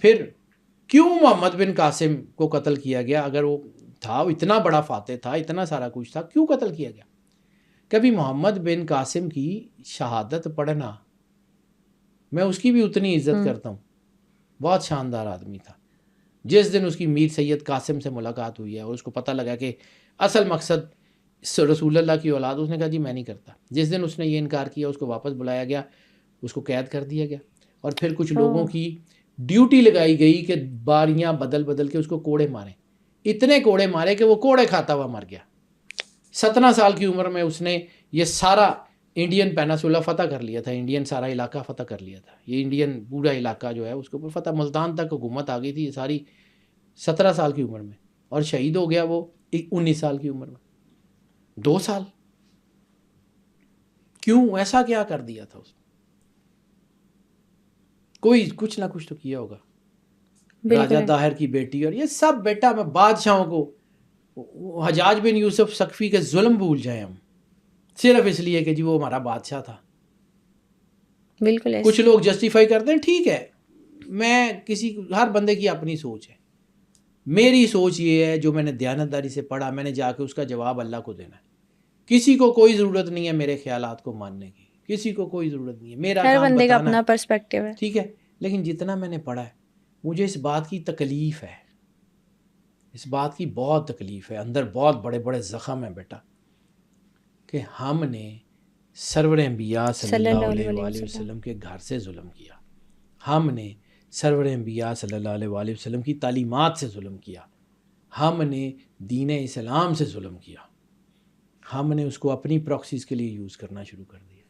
پھر کیوں محمد بن قاسم کو قتل کیا گیا؟ اگر وہ تھا، وہ اتنا بڑا فاتح تھا، اتنا سارا کچھ تھا، کیوں قتل کیا گیا؟ کبھی محمد بن قاسم کی شہادت پڑھنا، میں اس کی بھی اتنی عزت کرتا ہوں، بہت شاندار آدمی تھا. جس دن اس کی میر سید قاسم سے ملاقات ہوئی ہے اور اس کو پتہ لگا کہ اصل مقصد رسول اللہ کی اولاد، اس نے کہا جی میں نہیں کرتا. جس دن اس نے یہ انکار کیا، اس کو واپس بلایا گیا، اس کو قید کر دیا گیا، اور پھر کچھ لوگوں کی ڈیوٹی لگائی گئی کہ باریاں بدل بدل کے اس کو کوڑے ماریں. اتنے کوڑے مارے کہ وہ کوڑے کھاتا ہوا مر گیا. 17 سال کی عمر میں اس نے یہ سارا انڈین پیناسولا فتح کر لیا تھا، انڈین سارا علاقہ فتح کر لیا تھا. یہ انڈین پورا علاقہ جو ہے اس کے اوپر فتح، ملتان تک حکومت آ گئی تھی یہ ساری 17 سال کی عمر میں. اور شہید ہو گیا وہ 19 سال کی عمر میں. 2 سال کیوں؟ ایسا کیا کر دیا تھا اس نے؟ کوئی کچھ نہ کچھ تو کیا ہوگا. راجہ طاہر کی بیٹی اور یہ سب بیٹا میں بادشاہوں کو، حجاج بن یوسف ثقفی کے ظلم بھول جائیں ہم صرف اس لیے کہ جی وہ ہمارا بادشاہ تھا. بالکل کچھ لوگ جسٹیفائی کرتے ہیں، ٹھیک ہے، میں ہر بندے کی اپنی سوچ ہے. میری سوچ یہ ہے، جو میں نے دیانتداری سے پڑھا، میں نے جا کے اس کا جواب اللہ کو دینا ہے. کسی کو کوئی ضرورت نہیں ہے میرے خیالات کو ماننے کی، کسی کو کوئی ضرورت نہیں ہے، میرا ہر کام بندے کا بتانا اپنا ہے، پرسپیکٹیو ہے. ٹھیک ہے. لیکن جتنا میں نے پڑھا ہے، مجھے اس بات کی تکلیف ہے، اس بات کی بہت تکلیف ہے، اندر بہت بڑے بڑے زخم ہیں بیٹا، کہ ہم نے سرور انبیاء صلی اللہ علیہ وآلہ وسلم کے گھر سے ظلم کیا. ہم نے سرور انبیاء صلی اللہ علیہ وآلہ وسلم کی تعلیمات سے ظلم کیا. ہم نے دین اسلام سے ظلم کیا. ہم نے اس کو اپنی پراکسیز کے لیے یوز کرنا شروع کر دیا.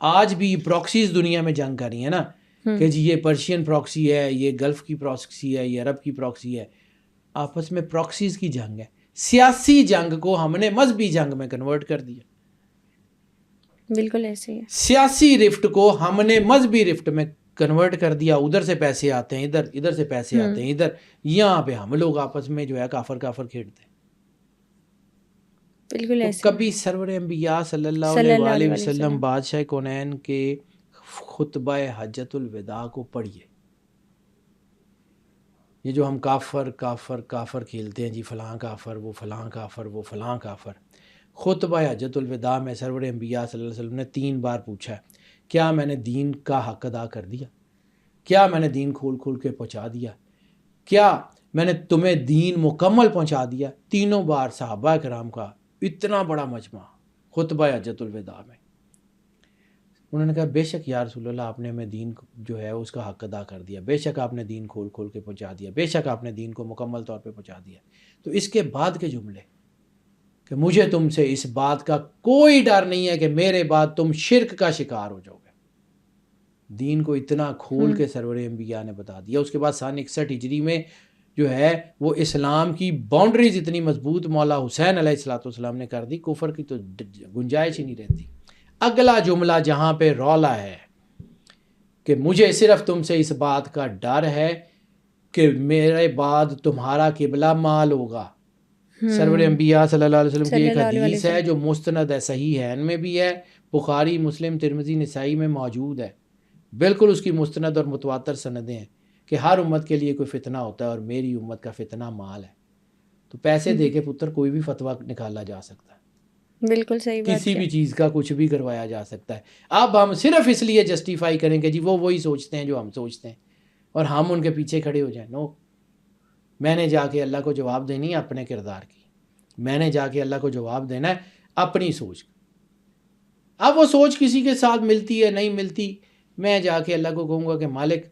آج بھی پراکسیز دنیا میں جنگ کر رہی ہیں نا، کہ جی یہ پرشین پراکسی ہے، یہ گلف کی پراکسی ہے، یہ عرب کی پراکسی ہے. آپس میں پراکسیز کی جنگ ہے. سیاسی جنگ کو ہم نے مذہبی جنگ میں کنورٹ کر دیا. بالکل ایسے ہی ہے. سیاسی رفٹ کو ہم نے مذہبی رفٹ میں کنورٹ کر دیا. ادھر سے پیسے آتے ہیں ادھر، ادھر سے پیسے آتے ہیں ادھر، یہاں پہ ہم لوگ آپس میں جو ہے کافر کافر کھیڑتے ہیں. بالکل تو ایسے کبھی سرور انبیاء صلی اللہ علیہ وآلہ وسلم بادشاہ کونین کے خطبہ حجۃ الوداع کو پڑھیے. یہ جو ہم کافر کافر کافر کھیلتے ہیں، جی فلاں کافر، وہ فلاں کافر، وہ فلاں کافر. خطبہ حجۃ الوداع میں سرور انبیاء صلی اللہ علیہ وسلم نے 3 بار پوچھا ہے، کیا میں نے دین کا حق ادا کر دیا؟ کیا میں نے دین کھول کھول کے پہنچا دیا؟ کیا میں نے تمہیں دین مکمل پہنچا دیا؟ 3 بار صحابہ کرام کا اتنا بڑا مجمع خطبہ حجۃ الوداع میں انہوں نے کہا بے شک یا رسول اللہ، آپ نے ہمیں دین جو ہے اس کا حق ادا کر دیا، بے شک آپ نے دین کھول کھول کے پہنچا دیا، بے شک آپ نے دین کو مکمل طور پہ پہنچا دیا. تو اس کے بعد کے جملے کہ مجھے تم سے اس بات کا کوئی ڈر نہیں ہے کہ میرے بعد تم شرک کا شکار ہو جاؤ گے. دین کو اتنا کھول کے سرور انبیاء نے بتا دیا. اس کے بعد سن 61 ہجری میں جو ہے وہ اسلام کی باؤنڈریز اتنی مضبوط مولا حسین علیہ الصلوۃ والسلام نے کر دی، کفر کی تو گنجائش ہی نہیں رہتی. اگلا جملہ جہاں پہ رولا ہے کہ مجھے صرف تم سے اس بات کا ڈر ہے کہ میرے بعد تمہارا قبلہ مال ہوگا. سرور انبیاء صلی اللہ علیہ وسلم کی ایک حدیث ہے جو مستند ہے، صحیح ہے، ان میں بھی ہے، بخاری مسلم ترمذی نسائی میں موجود ہے. بالکل اس کی مستند اور متواتر سندیں ہیں کہ ہر امت کے لیے کوئی فتنہ ہوتا ہے اور میری امت کا فتنہ مال ہے. تو پیسے دے کے پتر کوئی بھی فتویٰ نکالا جا سکتا ہے، بالکل صحیح بات، کسی بھی چیز کا کچھ بھی کروایا جا سکتا ہے. اب ہم صرف اس لیے جسٹیفائی کریں کہ جی وہ وہی سوچتے ہیں جو ہم سوچتے ہیں اور ہم ان کے پیچھے کھڑے ہو جائیں. نو، میں نے جا کے اللہ کو جواب دینی ہے اپنے کردار کی، میں نے جا کے اللہ کو جواب دینا ہے اپنی سوچ. اب وہ سوچ کسی کے ساتھ ملتی ہے نہیں ملتی، میں جا کے اللہ کو کہوں گا کہ مالک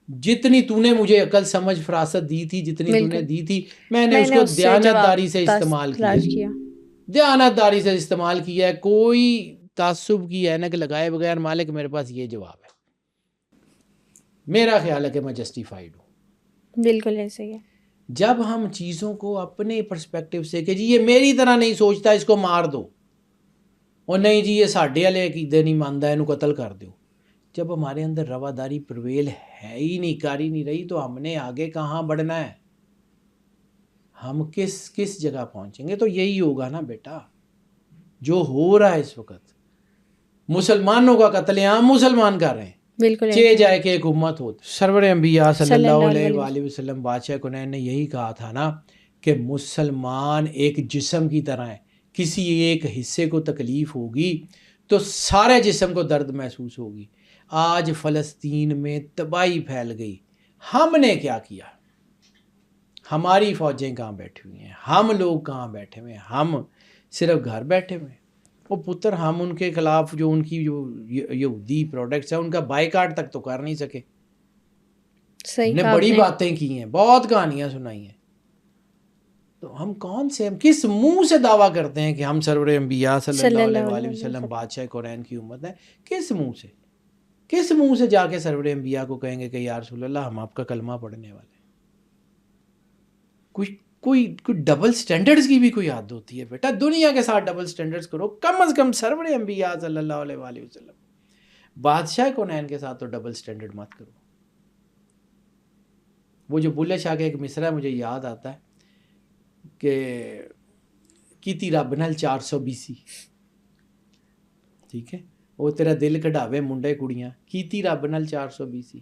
جتنی تو نے مجھے عقل سمجھ فراست دی تھی، جتنی تو نے دی تھی، میں نے اس کو دیانتداری سے استعمال کیا، دیانتداری سے استعمال کیا ہے، کوئی تعصب کی اینک لگائے بغیر. مالک میرے پاس یہ جواب ہے، میرا خیال ہے کہ میں جسٹیفائیڈ ہوں. بالکل ایسے ہی ہے. جب ہم چیزوں کو اپنے پرسپیکٹیو سے کہ جی یہ میری طرح نہیں سوچتا، اس کو مار دو، اور نہیں جی یہ ساڈے والے عقیدے نہیں مانتا، اینو قتل کر دو. جب ہمارے اندر رواداری پرویل ہے ہی نہیں، کر ہی نہیں رہی، تو ہم نے آگے کہاں بڑھنا ہے؟ ہم کس جگہ پہنچیں گے؟ تو یہی ہوگا نا بیٹا جو ہو رہا ہے اس وقت. مسلمانوں کا قتل عام مسلمان کر رہے ہیں، بالکل چے جائے کہ ایک امت ہو. سرور انبیاء صلی اللہ علیہ وآلہ وسلم بادشاہ کونین نے یہی کہا تھا نا کہ مسلمان ایک جسم کی طرح ہے، کسی ایک حصے کو تکلیف ہوگی تو سارے جسم کو درد محسوس ہوگی. آج فلسطین میں تباہی پھیل گئی، ہم نے کیا کیا؟ ہماری فوجیں کہاں بیٹھی ہوئی ہیں، ہم لوگ کہاں بیٹھے ہوئے ہیں، ہم صرف گھر بیٹھے ہوئے ہیں. وہ پتر ہم ان کے خلاف جو ان کی جو یہودی پروڈکٹس ہیں ان کا بائیکاٹ تک تو کر نہیں سکے. ہم نے بڑی باتیں کی ہیں، بہت کہانیاں سنائی ہیں. تو ہم کون سے، ہم کس منہ سے دعویٰ کرتے ہیں کہ ہم سرور انبیاء صلی اللہ علیہ وآلہ وسلم بادشاہ کونین کی امت ہے؟ کس منہ سے، کس منہ سے جا کے سرور انبیاء کو کہیں گے کہ یا رسول اللہ ہم آپ کا کلمہ پڑھنے والے ہیں؟ کوئی ڈبل سٹینڈرڈز کی بھی کوئی حد ہوتی ہے بیٹا. دنیا کے ساتھ ڈبل سٹینڈرڈز کرو، کم از کم سرور انبیاء صلی اللہ علیہ وآلہ وسلم بادشاہ کونین کے ساتھ تو ڈبل سٹینڈرڈ مت کرو. وہ جو بلے شاہ کا ایک مصرع مجھے یاد آتا ہے کہ کیتی رب نال 420، ٹھیک ہے، وہ تیرا دل کڑھاوے منڈے کڑیاں، کیتی رب نال 420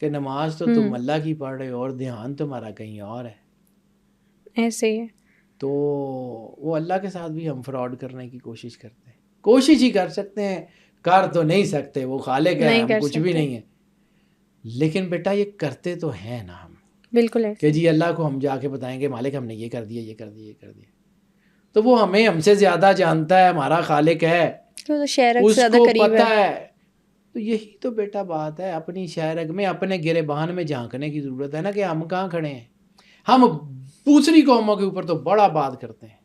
کہ نماز تو تم اللہ کی پڑھ رہے ہو اور دھیان تمہارا کہیں اور ہے. ایسے ہی ہے. تو وہ اللہ کے ساتھ بھی ہم فراڈ کرنے کی کوشش کرتے ہیں. کوشش ہی کر سکتے ہیں، کر تو نہیں سکتے، وہ خالق ہے، ہم کچھ بھی نہیں ہیں. لیکن بیٹا یہ کرتے تو ہیں نا ہم. بالکل ہے کہ جی اللہ کو ہم جا کے بتائیں گے مالک ہم نے یہ کر دیا، یہ کر دیا، یہ کر دیا. تو وہ ہمیں ہم سے زیادہ جانتا ہے، ہمارا خالق ہے، اس کو پتہ ہے. تو یہی تو بیٹا بات ہے، اپنی شہرگ میں اپنے گریبان میں جھانکنے کی ضرورت ہے نا کہ ہم کہاں کھڑے ہیں. ہم دوسری قوموں کے اوپر تو بڑا بات کرتے ہیں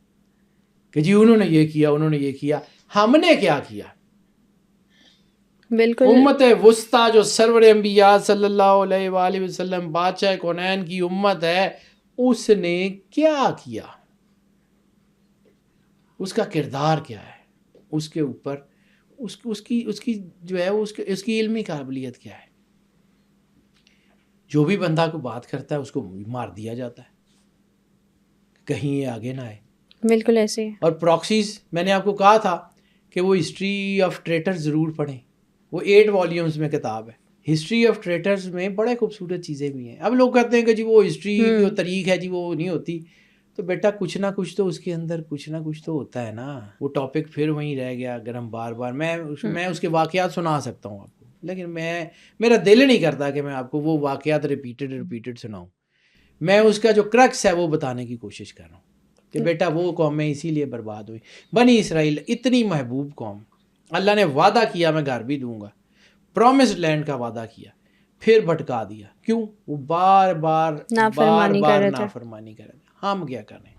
کہ جی انہوں نے یہ کیا، انہوں نے یہ کیا. ہم نے کیا کیا؟ بالکل. امت وسطیٰ جو سرور انبیاء صلی اللہ علیہ وآلہ وسلم بادشاہ کونین کی امت ہے، اس نے کیا کیا؟ اس کا کردار کیا ہے؟ اس کے اوپر اس کی جو ہے اس کی علمی قابلیت کیا ہے؟ جو بھی بندہ کو بات کرتا ہے اس کو مار دیا جاتا ہے کہیں یہ آگے نہ آئے. بالکل ایسے ہی. اور پراکسیز میں نے آپ کو کہا تھا کہ وہ ہسٹری آف ٹریٹرز ضرور پڑھیں، وہ 8 والیومز میں کتاب ہے. ہسٹری آف ٹریٹرز میں بڑے خوبصورت چیزیں بھی ہیں. اب لوگ کہتے ہیں کہ جی وہ ہسٹری کی تاریخ ہے جی وہ نہیں ہوتی. تو بیٹا کچھ نہ کچھ تو اس کے اندر کچھ نہ کچھ تو ہوتا ہے نا. وہ ٹاپک پھر وہیں رہ گیا. اگر ہم بار بار میں اس کے واقعات سنا سکتا ہوں آپ کو، لیکن میرا دل نہیں کرتا کہ میں آپ کو وہ واقعات ریپیٹڈ سناؤں. میں اس کا جو کرکس ہے وہ بتانے کی کوشش کر رہا ہوں کہ بیٹا وہ قومیں اسی لیے برباد ہوئی. بنی اسرائیل اتنی محبوب قوم، اللہ نے وعدہ کیا میں گھر بھی دوں گا، پرومسڈ لینڈ کا وعدہ کیا، پھر بھٹکا دیا. کیوں؟ وہ بار بار نافرمانی کر رہے تھے. ہم کیا کریں؟